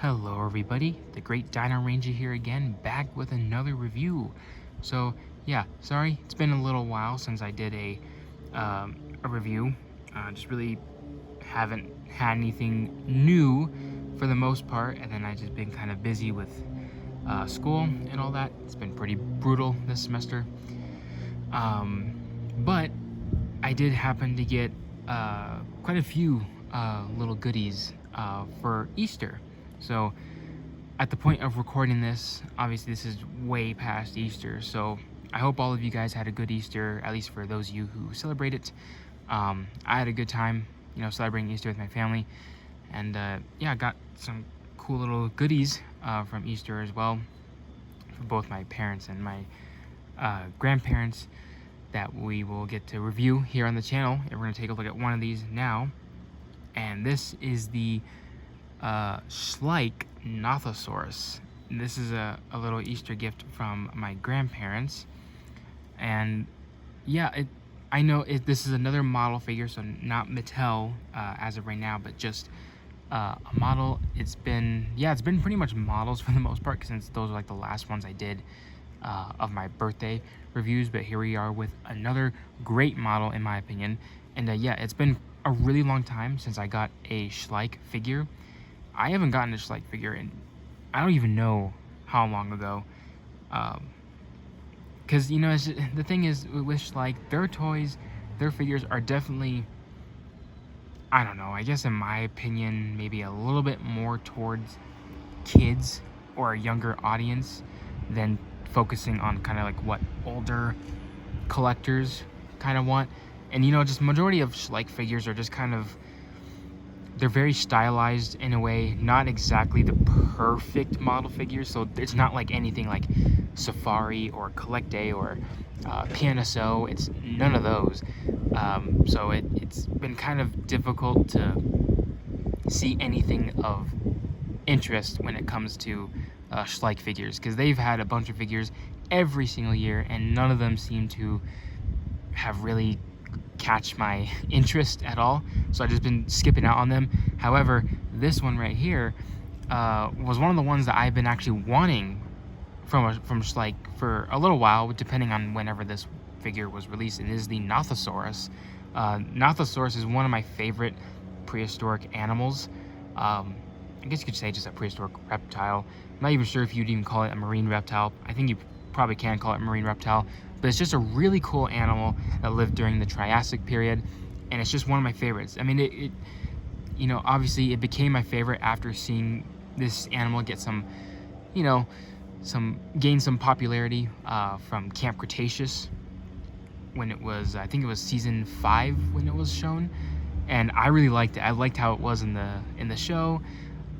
Hello everybody, the Great Dino Ranger here again, back with another review. So yeah, sorry, it's been a little while since I did a review. Just really haven't had anything new for the most part, and then I just been kind of busy with school and all that. It's been pretty brutal this semester. But I did happen to get quite a few little goodies for Easter. So at the point of recording this, obviously this is way past Easter, so I hope all of you guys had a good Easter, at least for those of you who celebrate it. I had a good time, celebrating Easter with my family, and yeah, I got some cool little goodies from Easter as well, for both my parents and my grandparents, that we will get to review here on the channel. And we're going to take a look at one of these now, and this is the Schleich Nothosaurus. This is a little Easter gift from my grandparents, and yeah, I know this is another model figure, so not Mattel as of right now, but just a model. It's been pretty much models for the most part, since those are like the last ones I did of my birthday reviews. But here we are with another great model in my opinion, and yeah, it's been a really long time since I got a Schleich figure. I haven't gotten a Schleich figure in, I don't even know how long ago. Because, the thing is, with Schleich, their toys, their figures are definitely, I don't know, I guess in my opinion, maybe a little bit more towards kids or a younger audience than focusing on kind of like what older collectors kind of want. And, just majority of Schleich figures are just kind of, they're very stylized in a way, not exactly the perfect model figures. So it's not like anything like Safari or Collect Day or PNSO. It's none of those. So it's been kind of difficult to see anything of interest when it comes to Schleich figures, because they've had a bunch of figures every single year, and none of them seem to have really catch my interest at all, so I've just been skipping out on them. However, this one right here was one of the ones that I've been actually wanting from Schleich for a little while, depending on whenever this figure was released, and it is the Nothosaurus. Nothosaurus is one of my favorite prehistoric animals. I guess you could say just a prehistoric reptile. I'm not even sure if you'd even call it a marine reptile. I think you probably can call it a marine reptile, but it's just a really cool animal that lived during the Triassic period, and it's just one of my favorites. I mean, it obviously it became my favorite after seeing this animal get some gain some popularity from Camp Cretaceous, when it was, I think it was season 5 when it was shown, and I really liked it. I liked how it was in the show.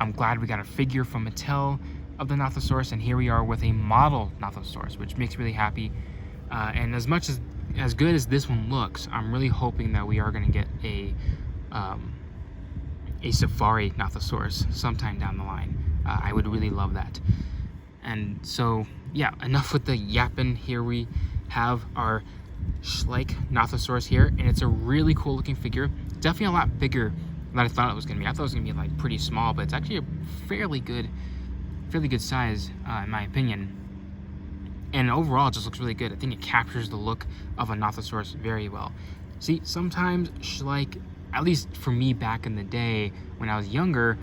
I'm glad we got a figure from Mattel of the Nothosaurus, and here we are with a model Nothosaurus, which makes me really happy. And as much as good as this one looks, I'm really hoping that we are going to get a Safari Nothosaurus sometime down the line. I would really love that. And so, yeah, enough with the yapping. Here we have our Schleich Nothosaurus here, and it's a really cool looking figure. Definitely a lot bigger than I thought it was going to be. I thought it was going to be like pretty small, but it's actually a fairly good size in my opinion. And overall, it just looks really good. I think it captures the look of a Nothosaurus very well. See, sometimes Schleich, at least for me back in the day when I was younger,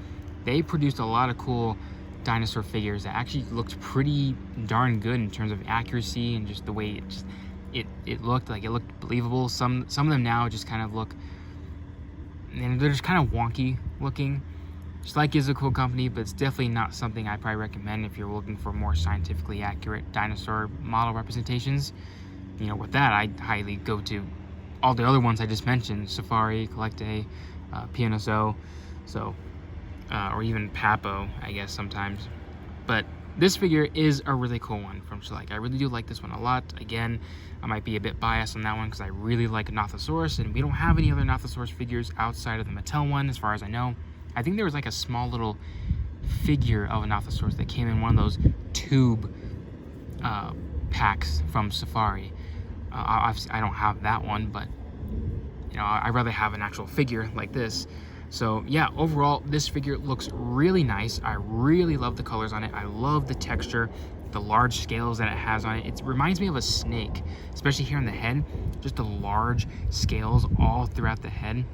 they produced a lot of cool dinosaur figures that actually looked pretty darn good in terms of accuracy and just the way it looked believable. Some of them now just kind of look, and they're just kind of wonky looking. Schleich is a cool company, but it's definitely not something I probably recommend if you're looking for more scientifically accurate dinosaur model representations. With that, I'd highly go to all the other ones I just mentioned: Safari, Collect Day, PNSO, or even Papo, I guess sometimes. But this figure is a really cool one from Schleich. I really do like this one a lot. Again, I might be a bit biased on that one because I really like a Nothosaurus, and we don't have any other Nothosaurus figures outside of the Mattel one, as far as I know. I think there was like a small little figure of a Nothosaurus that came in one of those tube packs from Safari. Obviously, I don't have that one, but I'd rather have an actual figure like this. So yeah, overall, this figure looks really nice. I really love the colors on it. I love the texture, the large scales that it has on it. It reminds me of a snake, especially here on the head. Just the large scales all throughout the head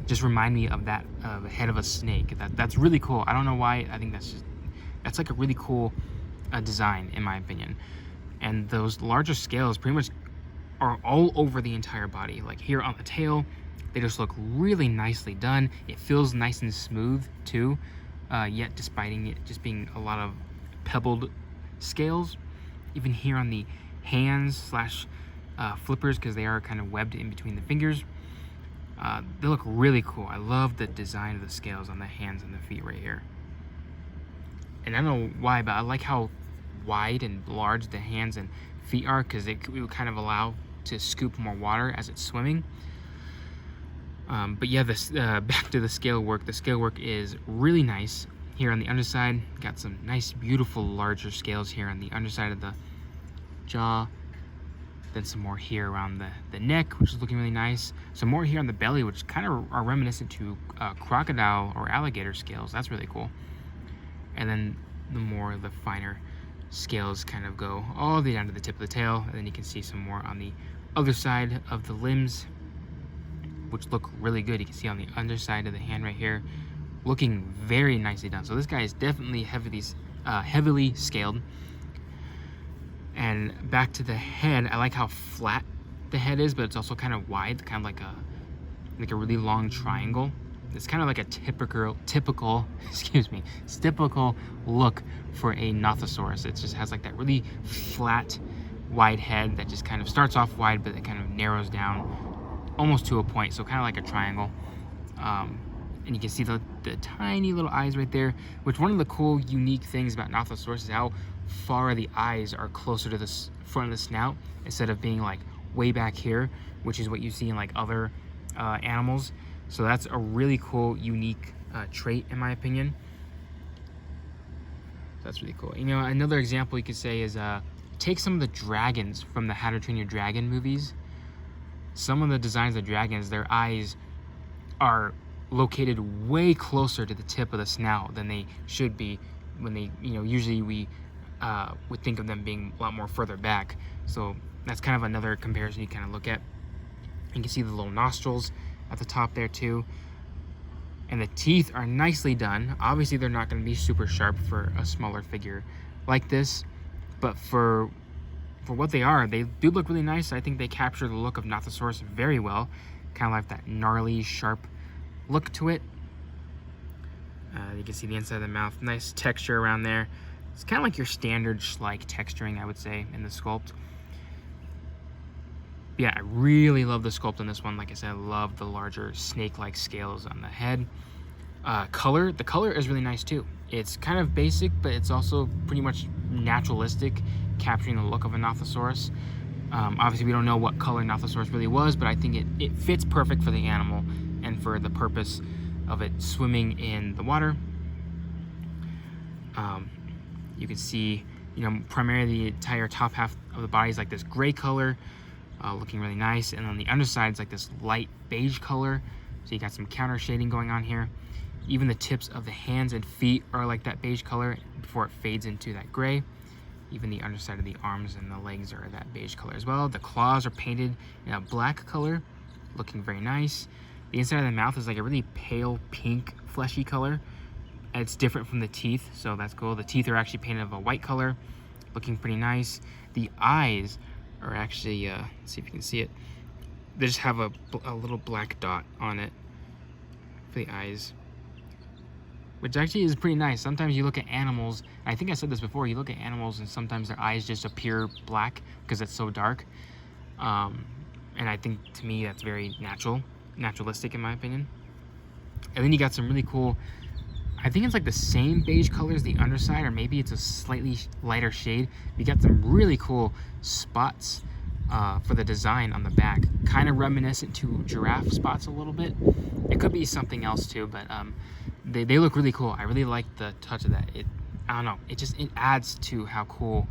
just remind me of that head of a snake. That's really cool. I don't know why. I think that's like a really cool design in my opinion. And those larger scales pretty much are all over the entire body. Like here on the tail, they just look really nicely done. It feels nice and smooth too, yet despite it just being a lot of pebbled scales. Even here on the hands slash flippers, because they are kind of webbed in between the fingers, they look really cool. I love the design of the scales on the hands and the feet right here. And I don't know why, but I like how wide and large the hands and feet are, because it would kind of allow to scoop more water as it's swimming. But yeah, this back to the scale work. The scale work is really nice. Here on the underside, got some nice, beautiful, larger scales here on the underside of the jaw. Then some more here around the neck, which is looking really nice. Some more here on the belly, which kind of are reminiscent to crocodile or alligator scales. That's really cool. And then the finer scales kind of go all the way down to the tip of the tail. And then you can see some more on the other side of the limbs, which look really good. You can see on the underside of the hand right here, looking very nicely done. So this guy is definitely heavily scaled. And back to the head, I like how flat the head is, but it's also kind of wide, kind of like a really long triangle. It's kind of like a typical look for a Nothosaurus. It just has like that really flat, wide head that just kind of starts off wide, but it kind of narrows down almost to a point, so kind of like a triangle. And you can see the tiny little eyes right there, which one of the cool, unique things about Nothosaurus is how far the eyes are closer to the front of the snout instead of being like way back here, which is what you see in like other animals. So that's a really cool, unique trait in my opinion. That's really cool. You know, another example you could say is take some of the dragons from the How to Train Your Dragon movies. Some of the designs of dragons, their eyes are located way closer to the tip of the snout than they should be when they, usually we would think of them being a lot more further back. So that's kind of another comparison you kind of look at. You can see the little nostrils at the top there too. And the teeth are nicely done. Obviously they're not going to be super sharp for a smaller figure like this, but for what they are, they do look really nice. I think they capture the look of Nothosaurus very well. Kind of like that gnarly, sharp look to it. You can see the inside of the mouth, nice texture around there. It's kind of like your standard Schleich texturing, I would say, in the sculpt. But yeah, I really love the sculpt on this one. Like I said, I love the larger snake-like scales on the head. The color is really nice too. It's kind of basic, but it's also pretty much naturalistic, capturing the look of a Nothosaurus. Obviously, we don't know what color Nothosaurus really was, but I think it fits perfect for the animal and for the purpose of it swimming in the water. You can see, primarily the entire top half of the body is like this gray color, looking really nice, and on the underside is like this light beige color. So you got some counter shading going on here. Even the tips of the hands and feet are like that beige color before it fades into that gray. Even the underside of the arms and the legs are that beige color as well. The claws are painted in a black color, looking very nice. The inside of the mouth is like a really pale pink fleshy color. And it's different from the teeth, so that's cool. The teeth are actually painted of a white color, looking pretty nice. The eyes are actually, let's see if you can see it. They just have a little black dot on it for the eyes, which actually is pretty nice. Sometimes you look at animals, I think I said this before, you look at animals and sometimes their eyes just appear black because it's so dark. And I think, to me, that's very naturalistic in my opinion. And then you got some really cool, I think it's like the same beige color as the underside, or maybe it's a slightly lighter shade. You got some really cool spots for the design on the back, kind of reminiscent to giraffe spots a little bit. It could be something else too, but they look really cool. I really like the touch of that. I don't know, it adds to how cool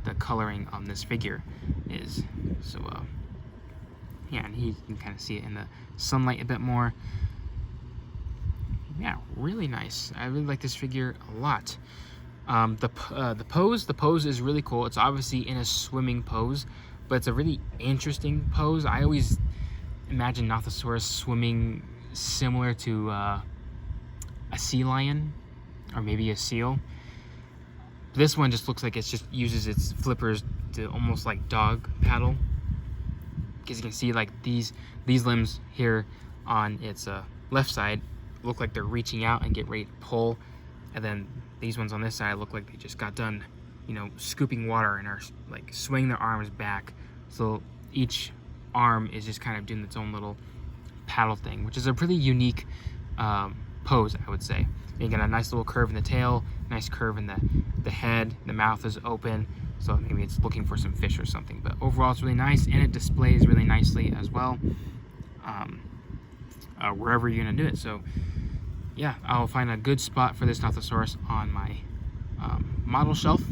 the coloring on this figure is. So yeah, and you can kind of see it in the sunlight a bit more. really nice. I really like this figure a lot. The pose is really cool. It's obviously in a swimming pose, but it's a really interesting pose. I always imagine Nothosaurus swimming similar to a sea lion or maybe a seal. This one just looks like it just uses its flippers to almost like dog paddle, because you can see like these limbs here on its left side look like they're reaching out and get ready to pull, and then these ones on this side look like they just got done, you know, scooping water and are like swinging their arms back. So each arm is just kind of doing its own little paddle thing, which is a pretty unique pose, I would say. You get a nice little curve in the tail, nice curve in the head, the mouth is open, so maybe it's looking for some fish or something. But overall, it's really nice, and it displays really nicely as well, wherever you're gonna do it. So yeah, I'll find a good spot for this Nothosaurus on my model shelf.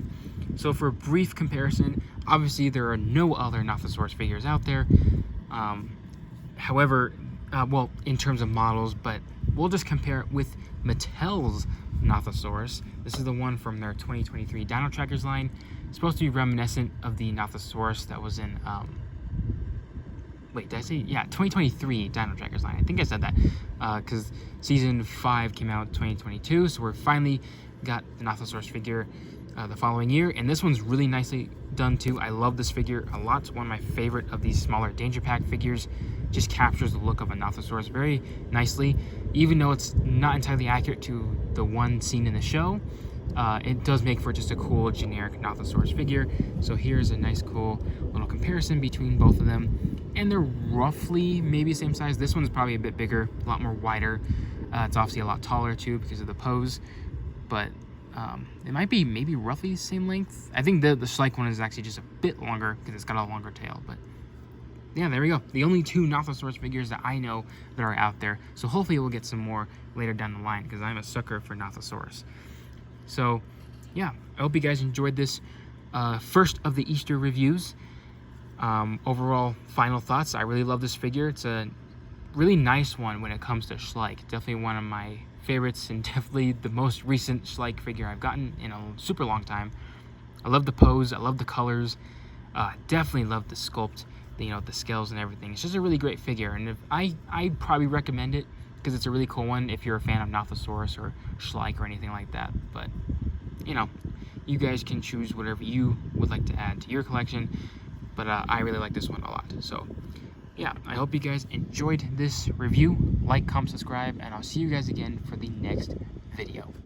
So for a brief comparison, obviously there are no other Nothosaurus figures out there. However, well, in terms of models, but we'll just compare it with Mattel's Nothosaurus. This is the one from their 2023 Dino Trackers line. It's supposed to be reminiscent of the Nothosaurus that was in, wait, did I say? Yeah, 2023 Dino Trackers line. I think I said that, because Season 5 came out 2022, so we're finally got the Nothosaurus figure the following year, and this one's really nicely done too. I love this figure a lot. It's one of my favorite of these smaller Danger Pack figures. Just captures the look of a Nothosaurus very nicely, even though it's not entirely accurate to the one seen in the show. It does make for just a cool generic Nothosaurus figure. So here's a nice cool little comparison between both of them, and they're roughly maybe the same size. This one's probably a bit bigger, a lot more wider. It's obviously a lot taller too because of the pose, but it might be maybe roughly the same length. I think the Schleich one is actually just a bit longer because it's got a longer tail. But yeah, there we go. The only two Nothosaurus figures that I know that are out there. So hopefully we'll get some more later down the line, because I'm a sucker for Nothosaurus. So yeah, I hope you guys enjoyed this first of the Easter reviews. Overall, final thoughts. I really love this figure. It's a really nice one when it comes to Schleich. Definitely one of my favorites, and definitely the most recent Schleich figure I've gotten in a super long time. I love the pose. I love the colors. Definitely love the sculpt, you know, the scales and everything. It's just a really great figure, and if I'd probably recommend it because it's a really cool one if you're a fan of Nothosaurus or Schleich or anything like that. But you know, you guys can choose whatever you would like to add to your collection. But I really like this one a lot. So yeah, I hope you guys enjoyed this review. Like, comment, subscribe, and I'll see you guys again for the next